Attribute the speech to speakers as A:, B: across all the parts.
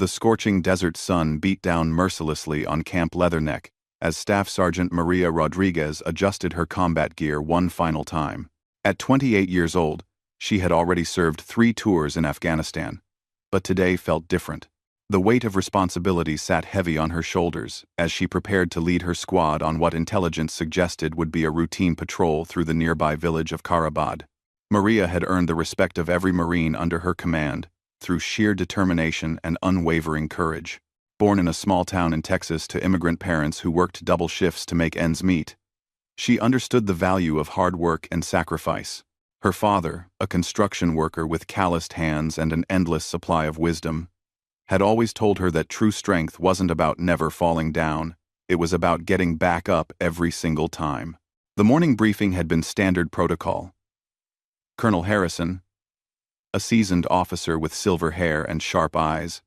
A: The scorching desert sun beat down mercilessly on Camp Leatherneck as Staff Sergeant Maria Rodriguez adjusted her combat gear one final time. At 28 years old, she had already served 3 tours in Afghanistan, but today felt different. The weight of responsibility sat heavy on her shoulders as she prepared to lead her squad on what intelligence suggested would be a routine patrol through the nearby village of Karabad. Maria had earned the respect of every Marine under her command through sheer determination and unwavering courage. Born in a small town in Texas to immigrant parents who worked double shifts to make ends meet, she understood the value of hard work and sacrifice. Her father, a construction worker with calloused hands and an endless supply of wisdom, had always told her that true strength wasn't about never falling down, it was about getting back up every single time. The morning briefing had been standard protocol. Colonel Harrison, a seasoned officer with silver hair and sharp eyes,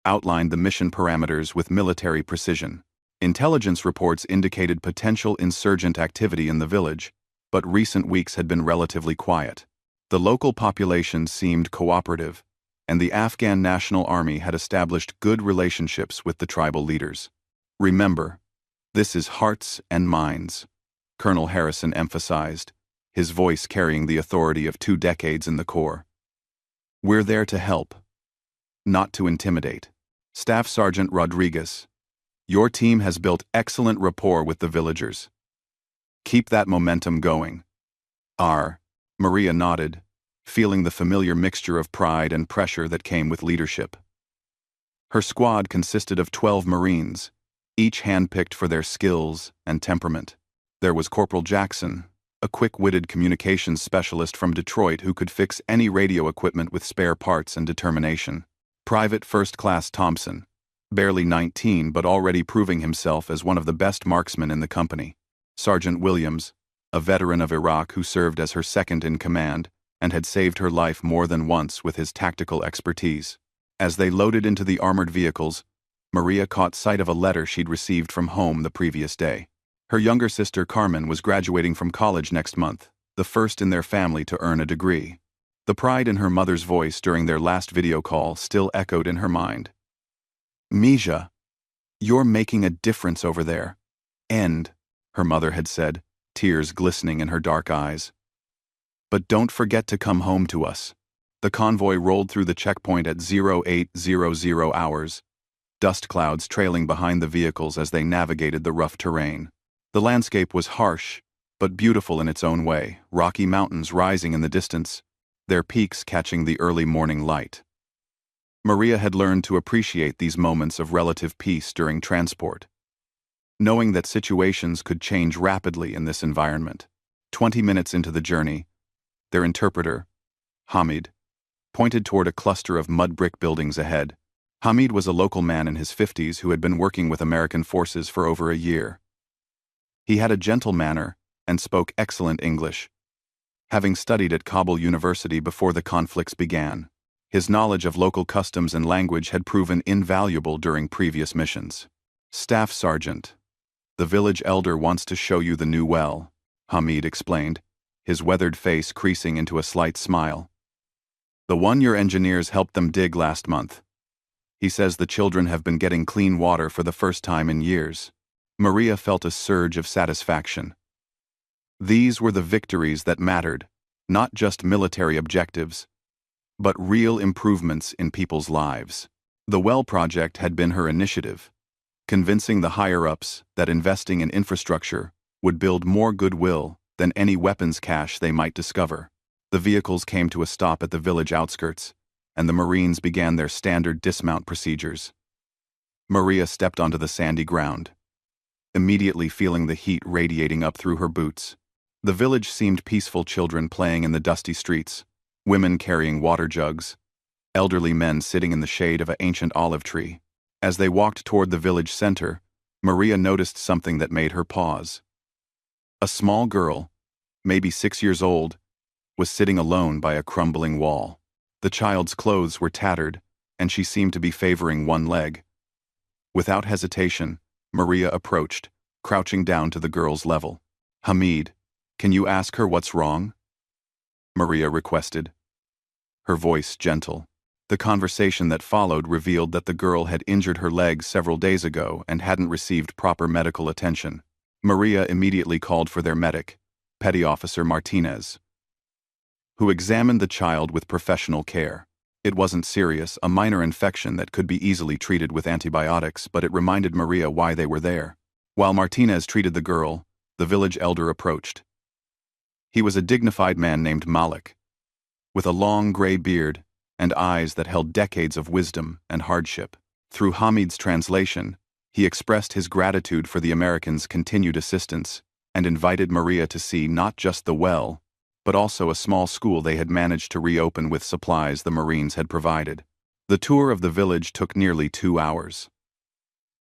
A: outlined the mission parameters with military precision. Intelligence reports indicated potential insurgent activity in the village, but recent weeks had been relatively quiet. The local population seemed cooperative, and the Afghan National Army had established good relationships with the tribal leaders. Remember, this is hearts and minds, Colonel Harrison emphasized, his voice carrying the authority of 2 decades in the Corps. We're there to help, not to intimidate. Staff Sergeant Rodriguez, your team has built excellent rapport with the villagers. Keep that momentum going. Maria nodded, feeling the familiar mixture of pride and pressure that came with leadership. Her squad consisted of 12 Marines, each handpicked for their skills and temperament. There was Corporal Jackson, a quick-witted communications specialist from Detroit who could fix any radio equipment with spare parts and determination. Private First Class Thompson, barely 19 but already proving himself as one of the best marksmen in the company. Sergeant Williams, a veteran of Iraq who served as her second in command and had saved her life more than once with his tactical expertise. As they loaded into the armored vehicles, Maria caught sight of a letter she'd received from home the previous day. Her younger sister Carmen was graduating from college next month, the first in their family to earn a degree. The pride in her mother's voice during their last video call still echoed in her mind. Misha, you're making a difference over there. Her mother had said, tears glistening in her dark eyes. But don't forget to come home to us. The convoy rolled through the checkpoint at 0800 hours, dust clouds trailing behind the vehicles as they navigated the rough terrain. The landscape was harsh, but beautiful in its own way, rocky mountains rising in the distance, their peaks catching the early morning light. Maria had learned to appreciate these moments of relative peace during transport, knowing that situations could change rapidly in this environment. 20 minutes into the journey, their interpreter, Hamid, pointed toward a cluster of mud brick buildings ahead. Hamid was a local man in his 50s who had been working with American forces for over a year. He had a gentle manner and spoke excellent English, having studied at Kabul University before the conflicts began. His knowledge of local customs and language had proven invaluable during previous missions. Staff Sergeant, the village elder wants to show you the new well, Hamid explained, his weathered face creasing into a slight smile. The one your engineers helped them dig last month. He says the children have been getting clean water for the first time in years. Maria felt a surge of satisfaction. These were the victories that mattered, not just military objectives, but real improvements in people's lives. The well project had been her initiative, convincing the higher-ups that investing in infrastructure would build more goodwill than any weapons cache they might discover. The vehicles came to a stop at the village outskirts, and the Marines began their standard dismount procedures. Maria stepped onto the sandy ground, immediately feeling the heat radiating up through her boots. The village seemed peaceful, children playing in the dusty streets, women carrying water jugs, elderly men sitting in the shade of an ancient olive tree. As they walked toward the village center, Maria noticed something that made her pause. A small girl, maybe 6 years old, was sitting alone by a crumbling wall. The child's clothes were tattered, and she seemed to be favoring one leg. Without hesitation, Maria approached, crouching down to the girl's level. Hamid, can you ask her what's wrong? Maria requested, her voice gentle. The conversation that followed revealed that the girl had injured her leg several days ago and hadn't received proper medical attention. Maria immediately called for their medic, Petty Officer Martinez, who examined the child with professional care. It wasn't serious, a minor infection that could be easily treated with antibiotics, but it reminded Maria why they were there. While Martinez treated the girl, the village elder approached. He was a dignified man named Malik, with a long gray beard and eyes that held decades of wisdom and hardship. Through Hamid's translation, he expressed his gratitude for the Americans' continued assistance and invited Maria to see not just the well, but also a small school they had managed to reopen with supplies the Marines had provided. The tour of the village took nearly 2 hours.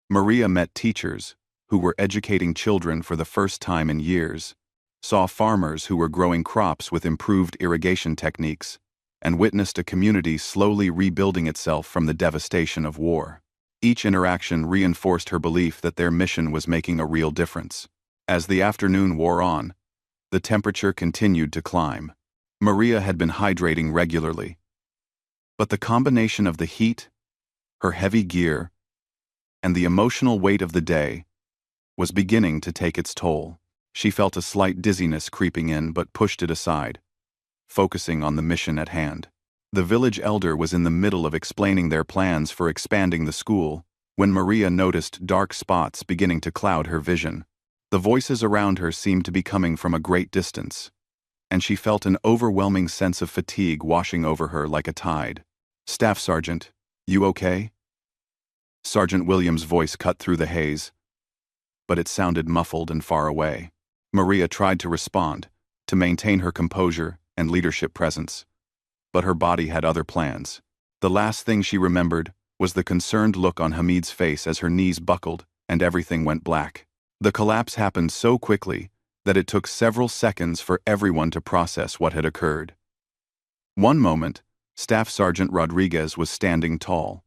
A: Maria met teachers who were educating children for the first time in years, saw farmers who were growing crops with improved irrigation techniques, and witnessed a community slowly rebuilding itself from the devastation of war. Each interaction reinforced her belief that their mission was making a real difference. As the afternoon wore on, the temperature continued to climb. Maria had been hydrating regularly, but the combination of the heat, her heavy gear, and the emotional weight of the day was beginning to take its toll. She felt a slight dizziness creeping in but pushed it aside, focusing on the mission at hand. The village elder was in the middle of explaining their plans for expanding the school when Maria noticed dark spots beginning to cloud her vision. The voices around her seemed to be coming from a great distance, and she felt an overwhelming sense of fatigue washing over her like a tide. "Staff Sergeant, you okay?" Sergeant Williams' voice cut through the haze, but it sounded muffled and far away. Maria tried to respond, to maintain her composure and leadership presence, but her body had other plans. The last thing she remembered was the concerned look on Hamid's face as her knees buckled and everything went black. The collapse happened so quickly that it took several seconds for everyone to process what had occurred. One moment, Staff Sergeant Rodriguez was standing tall,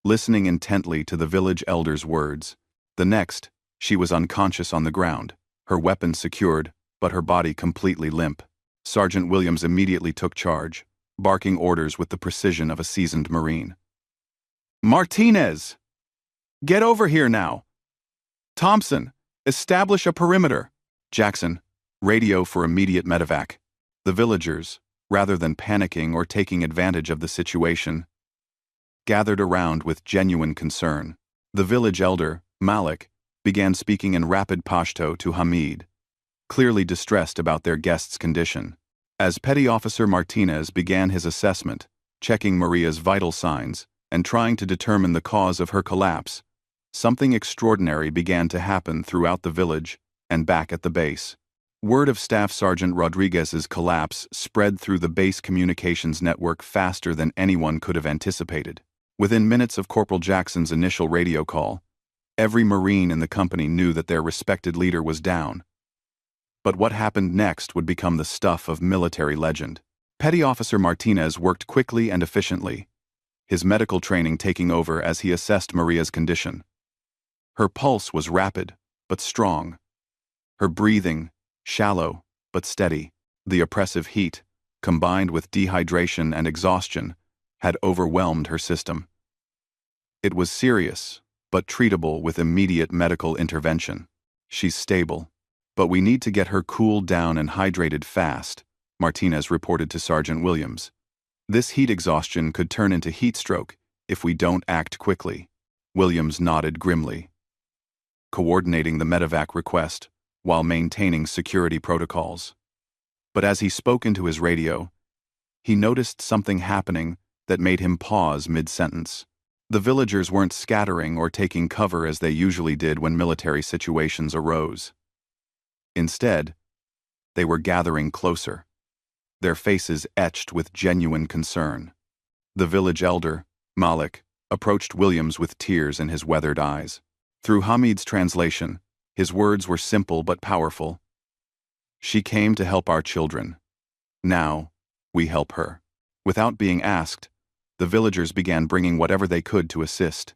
A: listening intently to the village elder's words. The next, she was unconscious on the ground, her weapon secured, but her body completely limp. Sergeant Williams immediately took charge, barking orders with the precision of a seasoned Marine. "Martinez! Get over here now! Thompson, establish a perimeter! Jackson, radio for immediate medevac." The villagers, rather than panicking or taking advantage of the situation, gathered around with genuine concern. The village elder, Malik, began speaking in rapid Pashto to Hamid, clearly distressed about their guest's condition. As Petty Officer Martinez began his assessment, checking Maria's vital signs and trying to determine the cause of her collapse, something extraordinary began to happen throughout the village and back at the base. Word of Staff Sergeant Rodriguez's collapse spread through the base communications network faster than anyone could have anticipated. Within minutes of Corporal Jackson's initial radio call, every Marine in the company knew that their respected leader was down. But what happened next would become the stuff of military legend. Petty Officer Martinez worked quickly and efficiently, his medical training taking over as he assessed Maria's condition. Her pulse was rapid, but strong. Her breathing, shallow, but steady. The oppressive heat, combined with dehydration and exhaustion, had overwhelmed her system. It was serious, but treatable with immediate medical intervention. "She's stable, but we need to get her cooled down and hydrated fast," Martinez reported to Sergeant Williams. "This heat exhaustion could turn into heat stroke if we don't act quickly." Williams nodded grimly, coordinating the medevac request while maintaining security protocols. But as he spoke into his radio, he noticed something happening that made him pause mid-sentence. The villagers weren't scattering or taking cover as they usually did when military situations arose. Instead, they were gathering closer, their faces etched with genuine concern. The village elder, Malik, approached Williams with tears in his weathered eyes. Through Hamid's translation, his words were simple but powerful. "She came to help our children. Now, we help her." Without being asked, the villagers began bringing whatever they could to assist.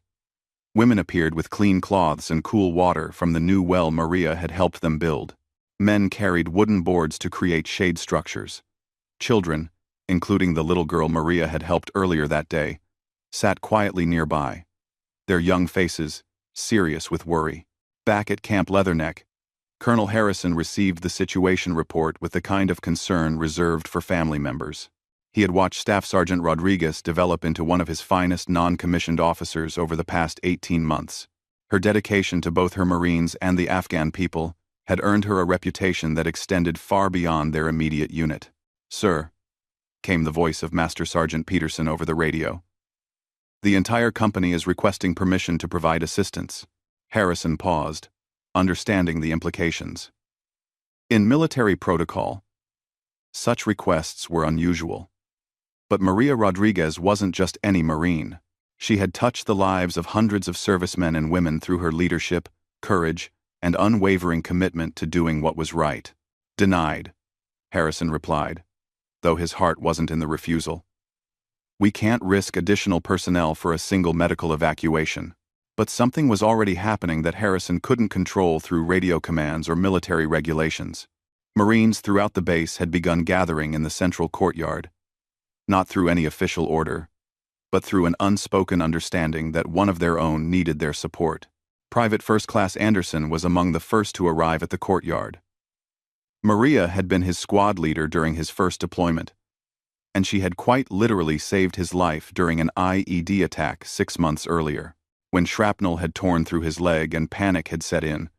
A: Women appeared with clean cloths and cool water from the new well Maria had helped them build. Men carried wooden boards to create shade structures. Children, including the little girl Maria had helped earlier that day, sat quietly nearby, their young faces serious with worry. Back at Camp Leatherneck, Colonel Harrison received the situation report with the kind of concern reserved for family members. He had watched Staff Sergeant Rodriguez develop into one of his finest non-commissioned officers over the past 18 months. Her dedication to both her Marines and the Afghan people had earned her a reputation that extended far beyond their immediate unit. "Sir," came the voice of Master Sergeant Peterson over the radio. "The entire company is requesting permission to provide assistance." Harrison paused, understanding the implications. In military protocol, such requests were unusual. But Maria Rodriguez wasn't just any Marine. She had touched the lives of hundreds of servicemen and women through her leadership, courage, and unwavering commitment to doing what was right. "Denied," Harrison replied, though his heart wasn't in the refusal. "We can't risk additional personnel for a single medical evacuation." But something was already happening that Harrison couldn't control through radio commands or military regulations. Marines throughout the base had begun gathering in the central courtyard, not through any official order, but through an unspoken understanding that one of their own needed their support. Private First Class Anderson was among the first to arrive at the courtyard. Maria had been his squad leader during his first deployment, and she had quite literally saved his life during an IED attack 6 months earlier, when shrapnel had torn through his leg and panic had set in.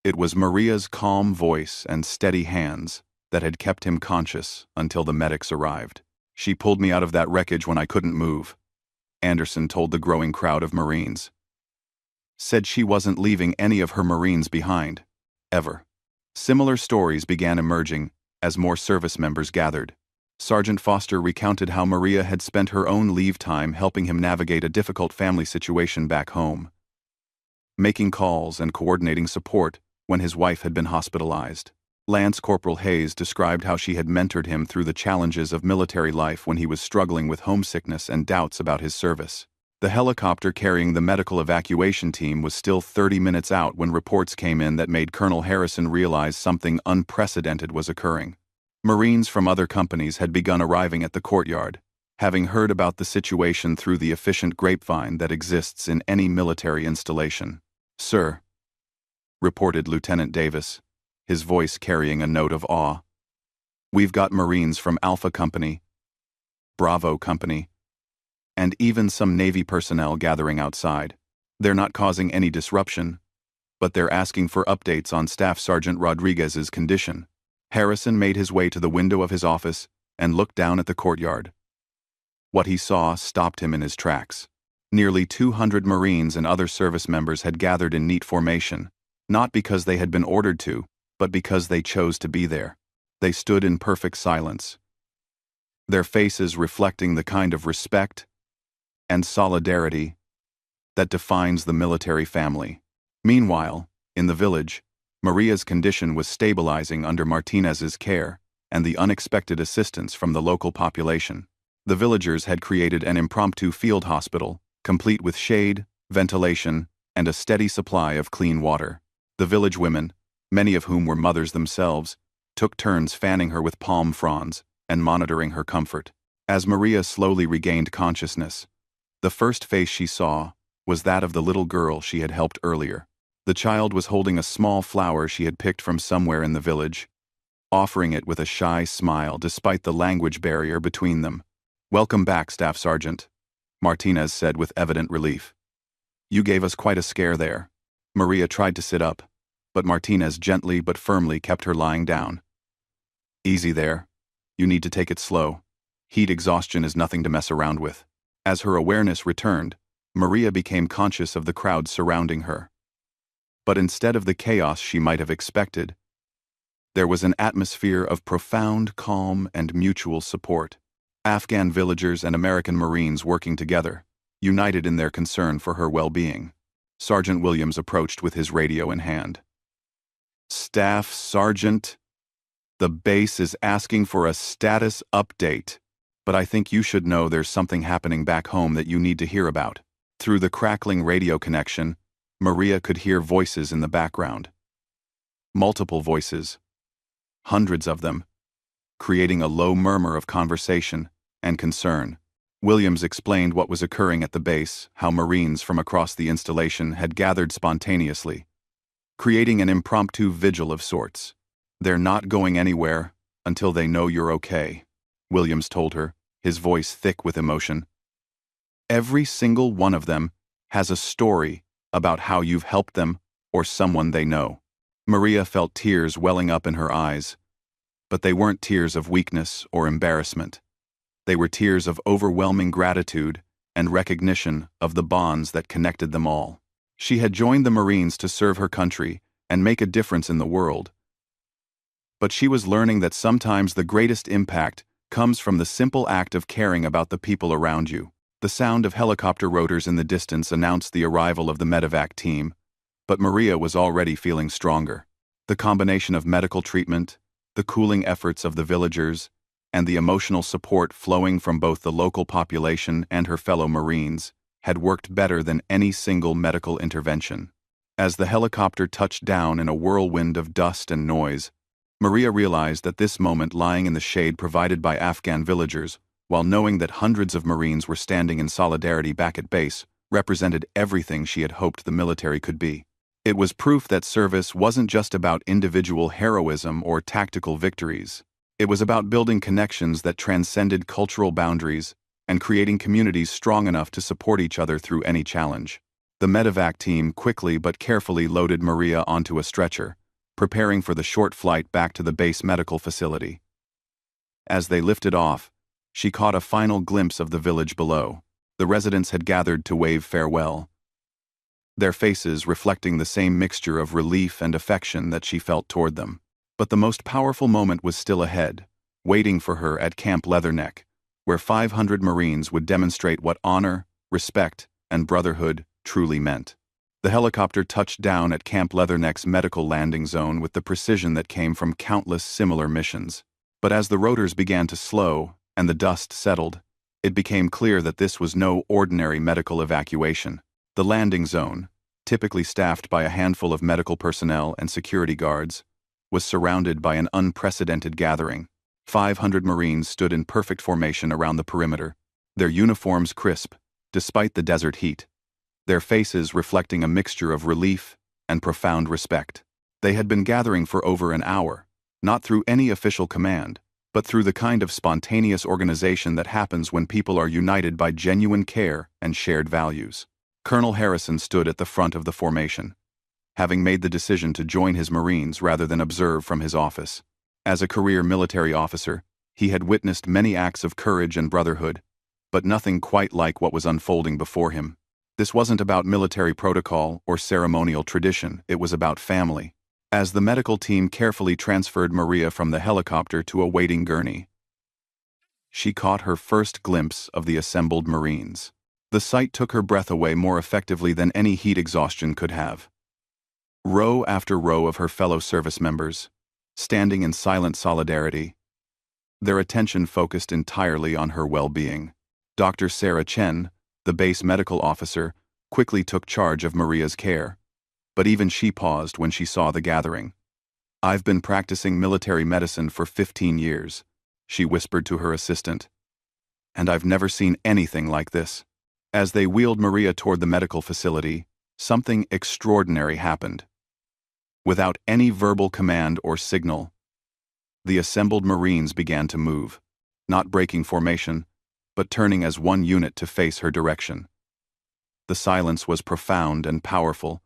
A: It was Maria's calm voice and steady hands that had kept him conscious until the medics arrived. "She pulled me out of that wreckage when I couldn't move," Anderson told the growing crowd of Marines. Said she wasn't leaving any of her Marines behind, ever. Similar stories began emerging as more service members gathered. Sergeant Foster recounted how Maria had spent her own leave time helping him navigate a difficult family situation back home, making calls and coordinating support when his wife had been hospitalized. Lance Corporal Hayes described how she had mentored him through the challenges of military life when he was struggling with homesickness and doubts about his service. The helicopter carrying the medical evacuation team was still 30 minutes out when reports came in that made Colonel Harrison realize something unprecedented was occurring. Marines from other companies had begun arriving at the courtyard, having heard about the situation through the efficient grapevine that exists in any military installation. "Sir," reported Lieutenant Davis, his voice carrying a note of awe, "we've got Marines from Alpha Company, Bravo Company, and even some Navy personnel gathering outside. They're not causing any disruption, but they're asking for updates on Staff Sergeant Rodriguez's condition." Harrison made his way to the window of his office and looked down at the courtyard. What he saw stopped him in his tracks. Nearly 200 Marines and other service members had gathered in neat formation, not because they had been ordered to, but because they chose to be there. They stood in perfect silence, their faces reflecting the kind of respect and solidarity that defines the military family. Meanwhile, in the village, Maria's condition was stabilizing under Martinez's care and the unexpected assistance from the local population. The villagers had created an impromptu field hospital, complete with shade, ventilation, and a steady supply of clean water. The village women, many of whom were mothers themselves, took turns fanning her with palm fronds and monitoring her comfort. As Maria slowly regained consciousness, the first face she saw was that of the little girl she had helped earlier. The child was holding a small flower she had picked from somewhere in the village, offering it with a shy smile despite the language barrier between them. "Welcome back, Staff Sergeant," Martinez said with evident relief. "You gave us quite a scare there." Maria tried to sit up, but Martinez gently but firmly kept her lying down. "Easy there. You need to take it slow. Heat exhaustion is nothing to mess around with." As her awareness returned, Maria became conscious of the crowd surrounding her. But instead of the chaos she might have expected, there was an atmosphere of profound calm and mutual support. Afghan villagers and American Marines working together, united in their concern for her well-being. Sergeant Williams approached with his radio in hand. "Staff Sergeant, the base is asking for a status update, but I think you should know there's something happening back home that you need to hear about." Through the crackling radio connection, Maria could hear voices in the background. Multiple voices. Hundreds of them. creating a low murmur of conversation and concern. Williams explained what was occurring at the base, how Marines from across the installation had gathered spontaneously, creating an impromptu vigil of sorts. "They're not going anywhere until they know you're okay," Williams told her, his voice thick with emotion. "Every single one of them has a story about how you've helped them or someone they know." Maria felt tears welling up in her eyes, but they weren't tears of weakness or embarrassment. They were tears of overwhelming gratitude and recognition of the bonds that connected them all. She had joined the Marines to serve her country and make a difference in the world. But she was learning that sometimes the greatest impact comes from the simple act of caring about the people around you. The sound of helicopter rotors in the distance announced the arrival of the medevac team, but Maria was already feeling stronger. The combination of medical treatment, the cooling efforts of the villagers, and the emotional support flowing from both the local population and her fellow Marines had worked better than any single medical intervention. As the helicopter touched down in a whirlwind of dust and noise, Maria realized that this moment lying in the shade provided by Afghan villagers, while knowing that hundreds of Marines were standing in solidarity back at base, represented everything she had hoped the military could be. It was proof that service wasn't just about individual heroism or tactical victories. It was about building connections that transcended cultural boundaries and creating communities strong enough to support each other through any challenge. The medevac team quickly but carefully loaded Maria onto a stretcher, preparing for the short flight back to the base medical facility. As they lifted off, she caught a final glimpse of the village below. The residents had gathered to wave farewell, their faces reflecting the same mixture of relief and affection that she felt toward them. But the most powerful moment was still ahead, waiting for her at Camp Leatherneck, where 500 Marines would demonstrate what honor, respect, and brotherhood truly meant. The helicopter touched down at Camp Leatherneck's medical landing zone with the precision that came from countless similar missions. But as the rotors began to slow and the dust settled, it became clear that this was no ordinary medical evacuation. The landing zone, typically staffed by a handful of medical personnel and security guards, was surrounded by an unprecedented gathering. 500 Marines stood in perfect formation around the perimeter, their uniforms crisp, despite the desert heat, their faces reflecting a mixture of relief and profound respect. They had been gathering for over an hour, not through any official command, but through the kind of spontaneous organization that happens when people are united by genuine care and shared values. Colonel Harrison stood at the front of the formation, having made the decision to join his Marines rather than observe from his office. As a career military officer, he had witnessed many acts of courage and brotherhood, but nothing quite like what was unfolding before him. This wasn't about military protocol or ceremonial tradition, it was about family. As the medical team carefully transferred Maria from the helicopter to a waiting gurney, she caught her first glimpse of the assembled Marines. The sight took her breath away more effectively than any heat exhaustion could have. Row after row of her fellow service members, standing in silent solidarity, their attention focused entirely on her well-being. Dr. Sarah Chen, the base medical officer, quickly took charge of Maria's care, but even she paused when she saw the gathering. "I've been practicing military medicine for 15 years, she whispered to her assistant, "and I've never seen anything like this." As they wheeled Maria toward the medical facility, something extraordinary happened. Without any verbal command or signal, the assembled Marines began to move, not breaking formation, but turning as one unit to face her direction. The silence was profound and powerful,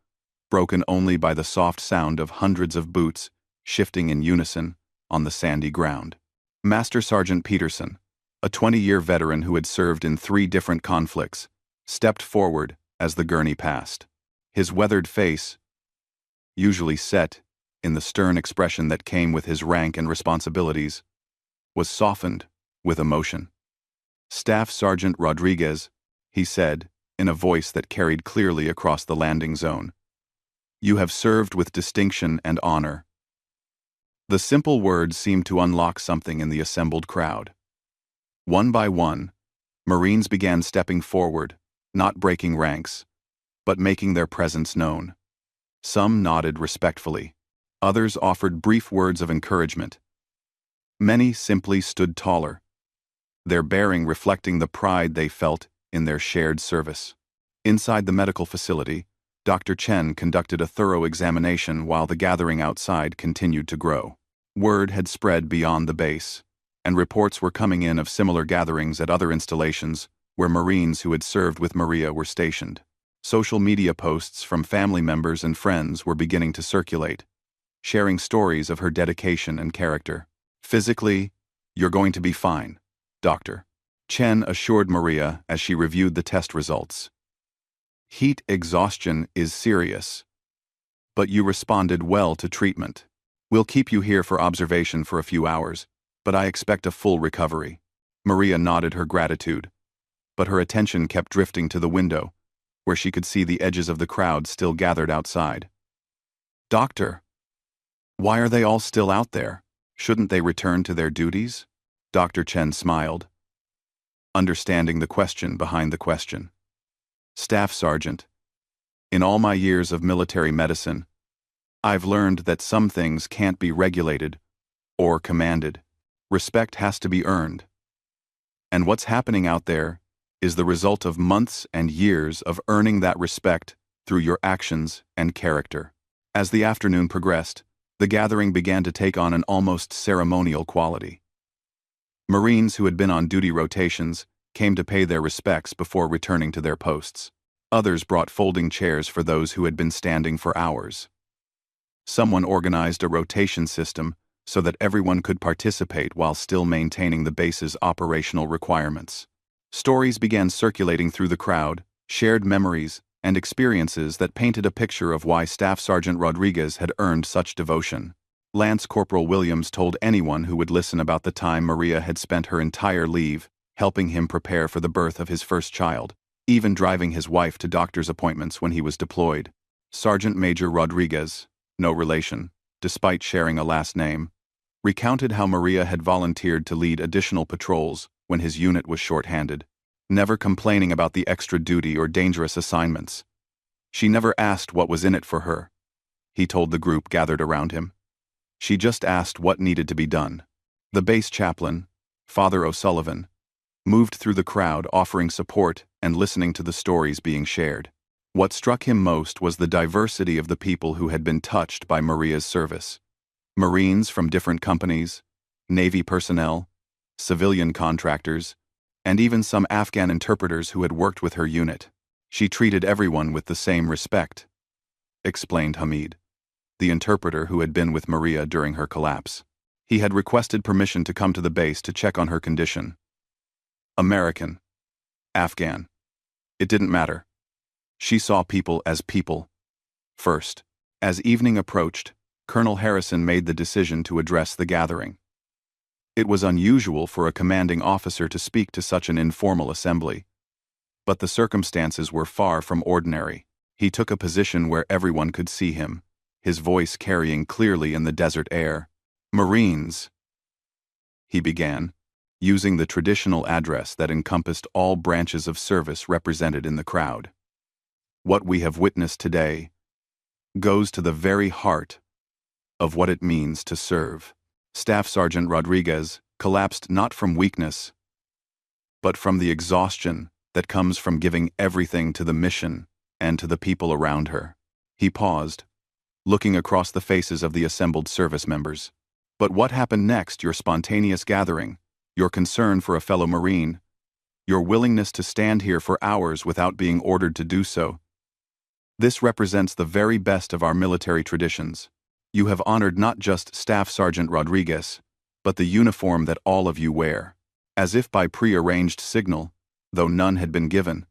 A: broken only by the soft sound of hundreds of boots shifting in unison on the sandy ground. Master Sergeant Peterson, a 20-year veteran who had served in 3 different conflicts, stepped forward as the gurney passed. His weathered face, usually set in the stern expression that came with his rank and responsibilities, was softened with emotion. "Staff Sergeant Rodriguez," he said, in a voice that carried clearly across the landing zone, "you have served with distinction and honor." The simple words seemed to unlock something in the assembled crowd. One by one, Marines began stepping forward, not breaking ranks, but making their presence known. Some nodded respectfully. Others offered brief words of encouragement. Many simply stood taller, their bearing reflecting the pride they felt in their shared service. Inside the medical facility, Dr. Chen conducted a thorough examination while the gathering outside continued to grow. Word had spread beyond the base, and reports were coming in of similar gatherings at other installations where Marines who had served with Maria were stationed. Social media posts from family members and friends were beginning to circulate, sharing stories of her dedication and character. "Physically, you're going to be fine," Dr. Chen assured Maria as she reviewed the test results. "Heat exhaustion is serious, but you responded well to treatment. We'll keep you here for observation for a few hours, but I expect a full recovery." Maria nodded her gratitude, but her attention kept drifting to the window, where she could see the edges of the crowd still gathered outside. "Doctor, why are they all still out there? Shouldn't they return to their duties?" Dr. Chen smiled, understanding the question behind the question. "Staff Sergeant, in all my years of military medicine, I've learned that some things can't be regulated or commanded. Respect has to be earned. And what's happening out there is the result of months and years of earning that respect through your actions and character." As the afternoon progressed, the gathering began to take on an almost ceremonial quality. Marines who had been on duty rotations came to pay their respects before returning to their posts. Others brought folding chairs for those who had been standing for hours. Someone organized a rotation system so that everyone could participate while still maintaining the base's operational requirements. Stories began circulating through the crowd, shared memories, and experiences that painted a picture of why Staff Sergeant Rodriguez had earned such devotion. Lance Corporal Williams told anyone who would listen about the time Maria had spent her entire leave helping him prepare for the birth of his first child, even driving his wife to doctor's appointments when he was deployed. Sergeant Major Rodriguez, no relation, despite sharing a last name, recounted how Maria had volunteered to lead additional patrols when his unit was short-handed, never complaining about the extra duty or dangerous assignments. She never asked what was in it for her, he told the group gathered around him. She just asked what needed to be done. The base chaplain, Father O'Sullivan, moved through the crowd offering support and listening to the stories being shared. What struck him most was the diversity of the people who had been touched by Maria's service. Marines from different companies, Navy personnel, civilian contractors, and even some Afghan interpreters who had worked with her unit. "She treated everyone with the same respect," explained Hamid, the interpreter who had been with Maria during her collapse. He had requested permission to come to the base to check on her condition. American, Afghan, it didn't matter. She saw people as people. First, as evening approached, Colonel Harrison made the decision to address the gathering. It was unusual for a commanding officer to speak to such an informal assembly, but the circumstances were far from ordinary. He took a position where everyone could see him, his voice carrying clearly in the desert air. "Marines," he began, using the traditional address that encompassed all branches of service represented in the crowd. "What we have witnessed today goes to the very heart of what it means to serve." Staff Sergeant Rodriguez collapsed not from weakness, but from the exhaustion that comes from giving everything to the mission and to the people around her. He paused, looking across the faces of the assembled service members. "But what happened next? Your spontaneous gathering, your concern for a fellow Marine, your willingness to stand here for hours without being ordered to do so. This represents the very best of our military traditions. You have honored not just Staff Sergeant Rodriguez, but the uniform that all of you wear." As if by pre-arranged signal, though none had been given,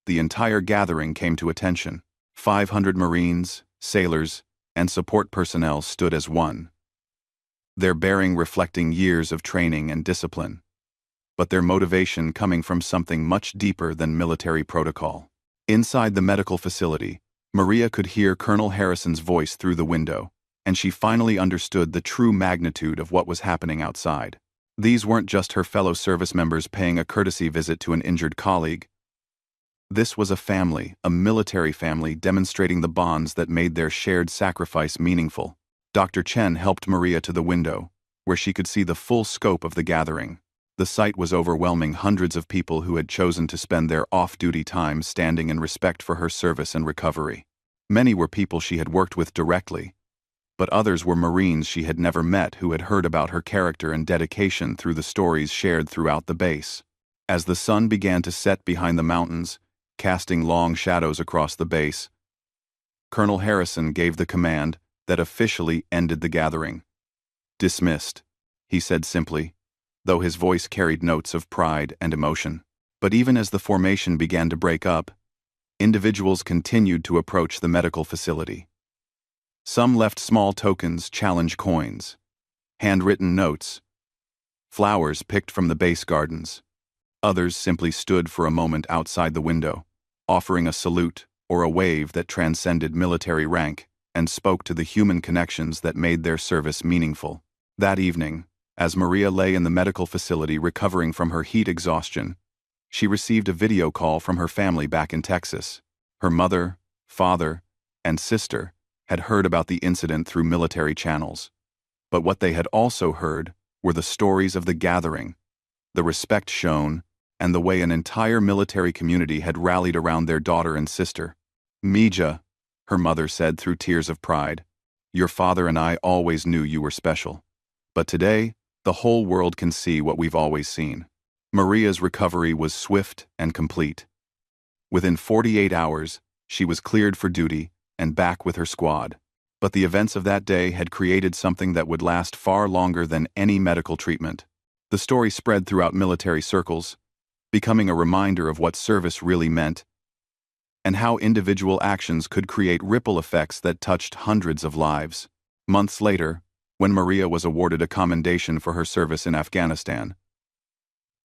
A: the entire gathering came to attention. 500 Marines, sailors, and support personnel stood as one, their bearing reflecting years of training and discipline, but their motivation coming from something much deeper than military protocol. Inside the medical facility, Maria could hear Colonel Harrison's voice through the window, and she finally understood the true magnitude of what was happening outside. These weren't just her fellow service members paying a courtesy visit to an injured colleague. This was a family, a military family, demonstrating the bonds that made their shared sacrifice meaningful. Dr. Chen helped Maria to the window, where she could see the full scope of the gathering. The sight was overwhelming hundreds of people who had chosen to spend their off-duty time standing in respect for her service and recovery. Many were people she had worked with directly, but others were Marines she had never met who had heard about her character and dedication through the stories shared throughout the base. As the sun began to set behind the mountains, casting long shadows across the base, Colonel Harrison gave the command that officially ended the gathering. "Dismissed," he said simply, though his voice carried notes of pride and emotion. But even as the formation began to break up, individuals continued to approach the medical facility. Some left small tokens, challenge coins, handwritten notes, flowers picked from the base gardens. Others simply stood for a moment outside the window, offering a salute or a wave that transcended military rank and spoke to the human connections that made their service meaningful. That evening, as Maria lay in the medical facility recovering from her heat exhaustion, she received a video call from her family back in Texas. Her mother, father, and sister had heard about the incident through military channels. But what they had also heard were the stories of the gathering, the respect shown, and the way an entire military community had rallied around their daughter and sister. "Mija," her mother said through tears of pride, "your father and I always knew you were special. But today, the whole world can see what we've always seen." Maria's recovery was swift and complete. Within 48 hours, she was cleared for duty and back with her squad. But the events of that day had created something that would last far longer than any medical treatment. The story spread throughout military circles, becoming a reminder of what service really meant and how individual actions could create ripple effects that touched hundreds of lives. Months later, when Maria was awarded a commendation for her service in Afghanistan,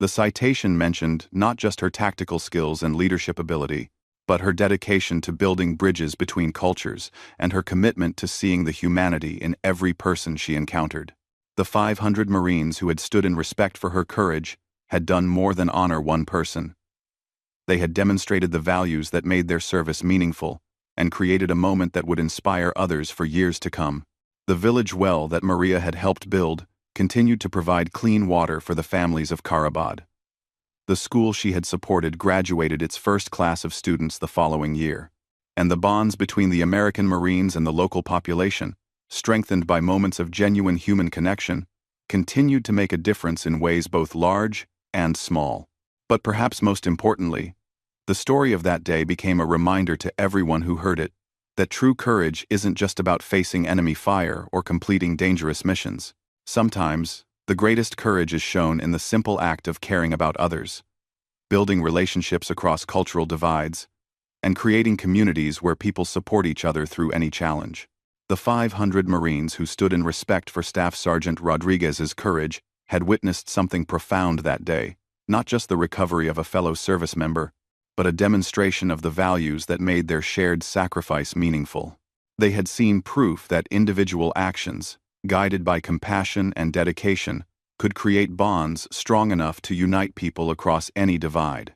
A: the citation mentioned not just her tactical skills and leadership ability, but her dedication to building bridges between cultures and her commitment to seeing the humanity in every person she encountered. The 500 Marines who had stood in respect for her courage had done more than honor one person. They had demonstrated the values that made their service meaningful and created a moment that would inspire others for years to come. The village well that Maria had helped build continued to provide clean water for the families of Karabad. The school she had supported graduated its first class of students the following year, and the bonds between the American Marines and the local population, strengthened by moments of genuine human connection, continued to make a difference in ways both large and small. But perhaps most importantly, the story of that day became a reminder to everyone who heard it that true courage isn't just about facing enemy fire or completing dangerous missions. Sometimes, the greatest courage is shown in the simple act of caring about others, building relationships across cultural divides, and creating communities where people support each other through any challenge. The 500 Marines who stood in respect for Staff Sergeant Rodriguez's courage had witnessed something profound that day, not just the recovery of a fellow service member, but a demonstration of the values that made their shared sacrifice meaningful. They had seen proof that individual actions, guided by compassion and dedication, could create bonds strong enough to unite people across any divide.